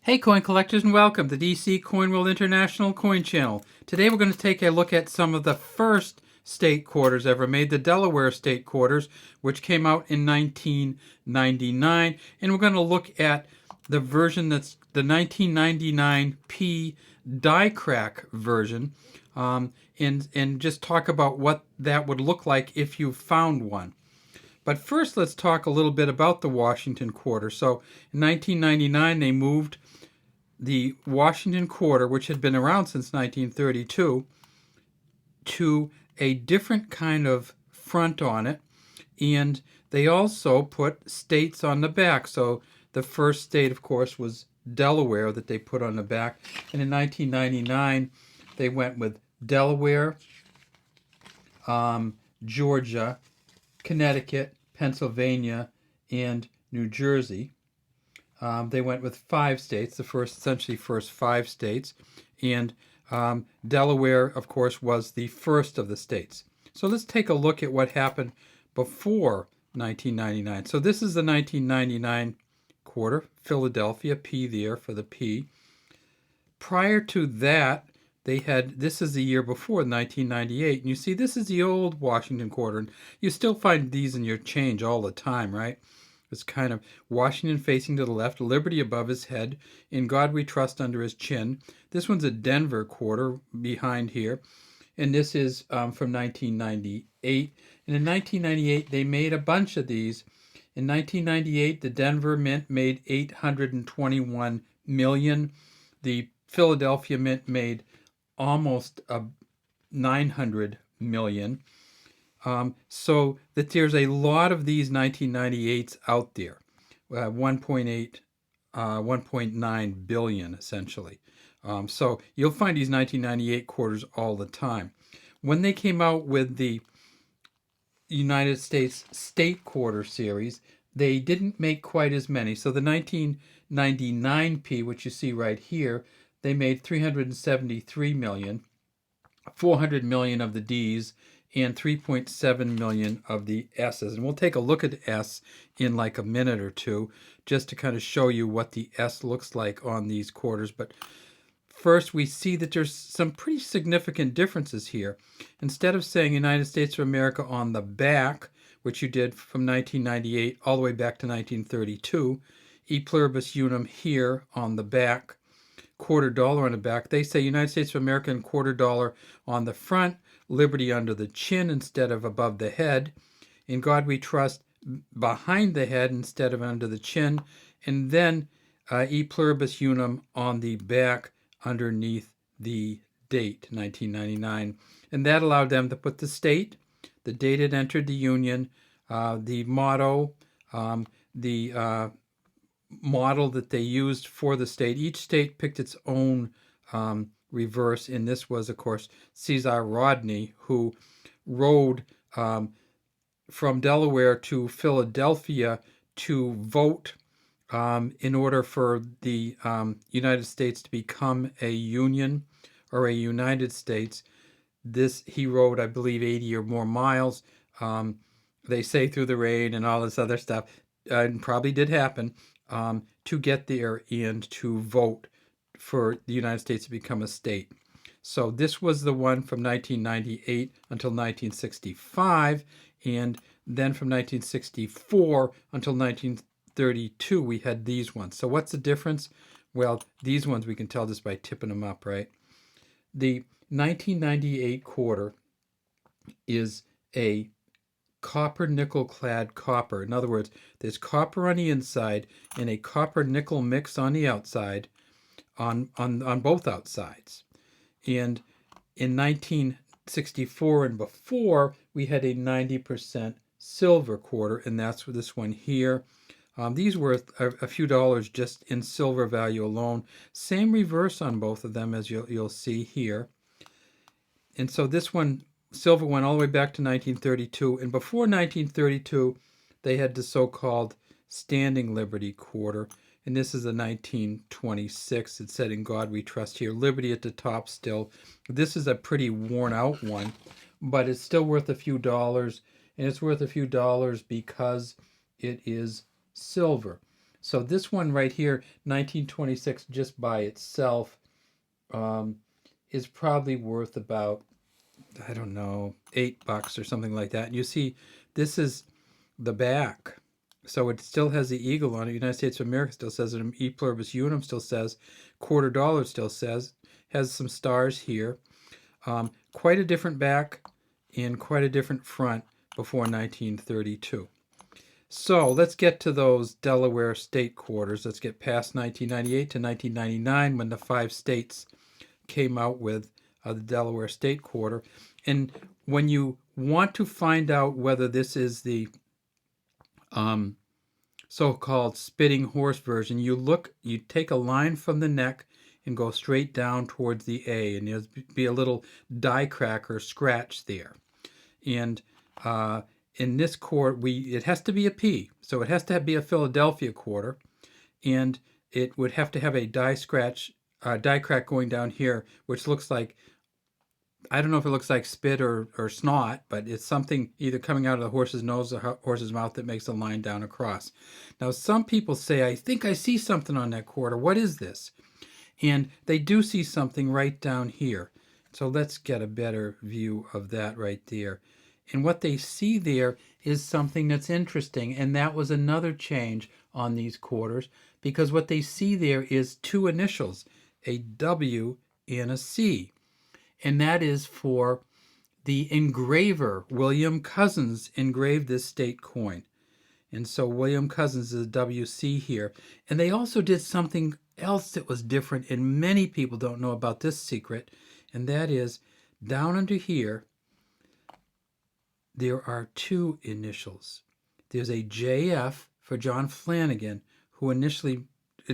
Hey coin collectors, and welcome to DC Coin World International Coin Channel. Today we're going to take a look at some of the first state quarters ever made, the Delaware state quarters, which came out in 1999. And we're going to look at the version that's the 1999P die crack version, and just talk about what that would look like if you found one. But first, let's talk a little bit about the Washington quarter. So in 1999, they moved the Washington quarter, which had been around since 1932, to a different kind of front on it. And they also put states on the back. So the first state, of course, was Delaware that they put on the back. And in 1999, they went with Delaware, Georgia, Connecticut, Pennsylvania, and New Jersey. They went with 5 states, the essentially first 5 states, and Delaware, of course, was the first of the states. So let's take a look at what happened before 1999. So this is the 1999 quarter, Philadelphia, P there for the P. Prior to that, they had, this is the year before, 1998, and you see this is the old Washington quarter, and you still find these in your change all the time, right? It's kind of Washington facing to the left, Liberty above his head, In God We Trust under his chin. This one's a Denver quarter behind here, and this is from 1998. And in 1998, they made a bunch of these. In 1998, the Denver Mint made 821 million. The Philadelphia Mint made almost 900 million. So that there's a lot of these 1998s out there, 1.9 billion essentially. So you'll find these 1998 quarters all the time. When they came out with the United States State Quarter series, they didn't make quite as many. So the 1999P, which you see right here, they made 373 million, 400 million of the Ds, and 3.7 million of the S's. And we'll take a look at S in like a minute or two, just to kind of show you what the S looks like on these quarters. But first, we see that there's some pretty significant differences here. Instead of saying United States of America on the back, which you did from 1998 all the way back to 1932, E pluribus unum here on the back, quarter dollar on the back, they say United States of America and quarter dollar on the front, Liberty under the chin instead of above the head, In God We Trust behind the head instead of under the chin, and then E pluribus unum on the back underneath the date, 1999. And that allowed them to put the state, the date it entered the Union, the motto, the model that they used for the state. Each state picked its own reverse, and this was, of course, Caesar Rodney, who rode from Delaware to Philadelphia to vote in order for the United States to become a union or a United States. This, he rode, I believe, 80 or more miles. They say through the rain and all this other stuff, and probably did happen, to get there and to vote for the United States to become a state. So this was the one from 1998 until 1965, and then from 1964 until 1932 we had these ones. So what's the difference? Well, these ones we can tell just by tipping them up, right? The 1998 quarter is a copper nickel clad copper. In other words, there's copper on the inside and a copper nickel mix on the outside, on both outsides. And in 1964 and before, we had a 90% silver quarter, and that's for this one here. These were a few dollars just in silver value alone. Same reverse on both of them, as you'll see here. And so this one, silver, went all the way back to 1932. And before 1932, they had the so-called standing Liberty quarter. And this is a 1926. It said, In God We Trust here. Liberty at the top still. This is a pretty worn out one, but it's still worth a few dollars. And it's worth a few dollars because it is silver. So this one right here, 1926, just by itself, is probably worth about, I don't know, $8 or something like that. And you see, this is the back. So it still has the eagle on it. United States of America still says it. E pluribus unum still says. $quarter still says. Has some stars here. Quite a different back and quite a different front before 1932. So let's get to those Delaware state quarters. Let's get past 1998 to 1999 when the 5 states came out with the Delaware state quarter. And when you want to find out whether this is the so-called spitting horse version, you take a line from the neck and go straight down towards the A, and there'll be a little die cracker scratch there. And in this quarter, it has to be a P, so it has to be a Philadelphia quarter, and it would have to have a die crack going down here, which looks like, I don't know if it looks like spit or snot, but it's something either coming out of the horse's nose or horse's mouth that makes a line down across. Now, some people say, I think I see something on that quarter. What is this? And they do see something right down here. So let's get a better view of that right there. And what they see there is something that's interesting. And that was another change on these quarters, because what they see there is 2 initials, a W and a C. And that is for the engraver. William Cousins engraved this state coin. And so William Cousins is a WC here. And they also did something else that was different, and many people don't know about this secret, and that is down under here, there are 2 initials. There's a JF for John Flanagan, who initially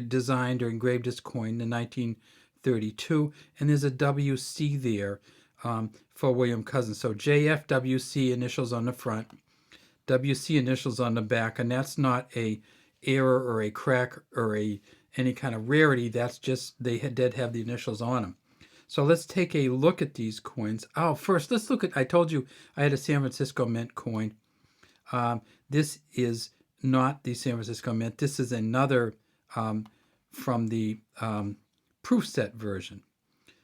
designed or engraved this coin in 1932, and there's a WC there for William Cousins. So JF, WC initials on the front, WC initials on the back, and that's not a error or a crack or any kind of rarity. That's just they did have the initials on them. So let's take a look at these coins. Oh, first let's look at, I told you I had a San Francisco Mint coin. This is not the San Francisco Mint. This is another from the proof set version.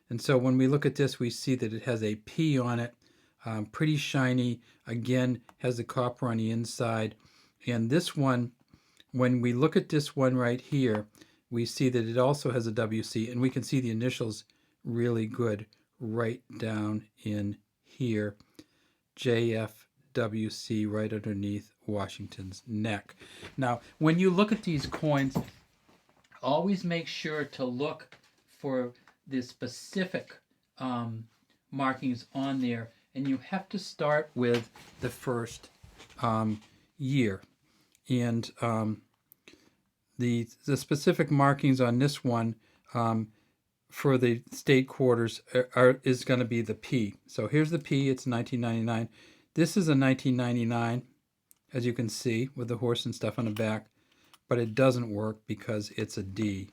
And so when we look at this, we see that it has a P on it, pretty shiny. Again, has the copper on the inside. And this one, when we look at this one right here, we see that it also has a WC, and we can see the initials really good right down in here. JFWC right underneath Washington's neck. Now, when you look at these coins, always make sure to look for the specific markings on there, and you have to start with the first year. And the specific markings on this one for the state quarters is going to be the P. So here's the P. It's 1999. This is a 1999, as you can see, with the horse and stuff on the back, but it doesn't work because it's a D.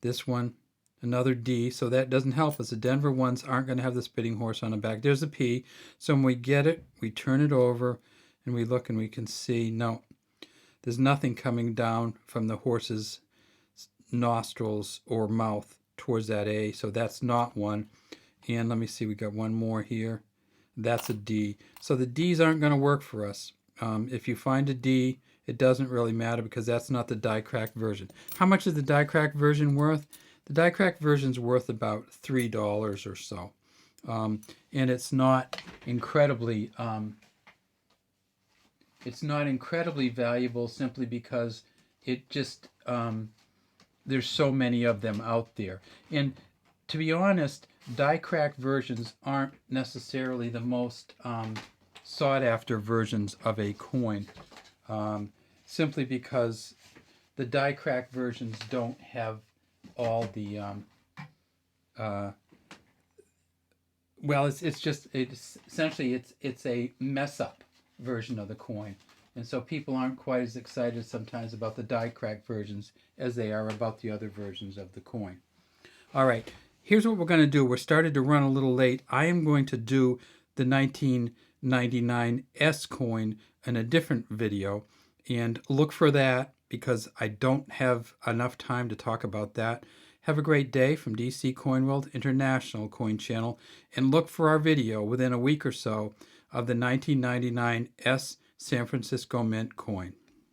This one, another D, so that doesn't help us. The Denver ones aren't going to have the spitting horse on the back. There's a P. So when we get it, we turn it over, and we look, and we can see, no, there's nothing coming down from the horse's nostrils or mouth towards that A, so that's not one. And let me see, we got one more here. That's a D. So the D's aren't going to work for us. If you find a D, it doesn't really matter because that's not the die-cracked version. How much is the die-cracked version worth? The die-cracked version's worth about $3 or so. And it's not incredibly valuable, simply because it just there's so many of them out there. And to be honest, die-cracked versions aren't necessarily the most sought-after versions of a coin, simply because the die-cracked versions don't have all the well, it's essentially a mess-up version of the coin. And so people aren't quite as excited sometimes about the die-cracked versions as they are about the other versions of the coin. All right, here's what we're going to do. We're starting to run a little late. I am going to do the 1999 S coin in a different video, and look for that because I don't have enough time to talk about that. Have a great day from DC Coin World International Coin Channel, and look for our video within a week or so of the 1999 S San Francisco Mint coin.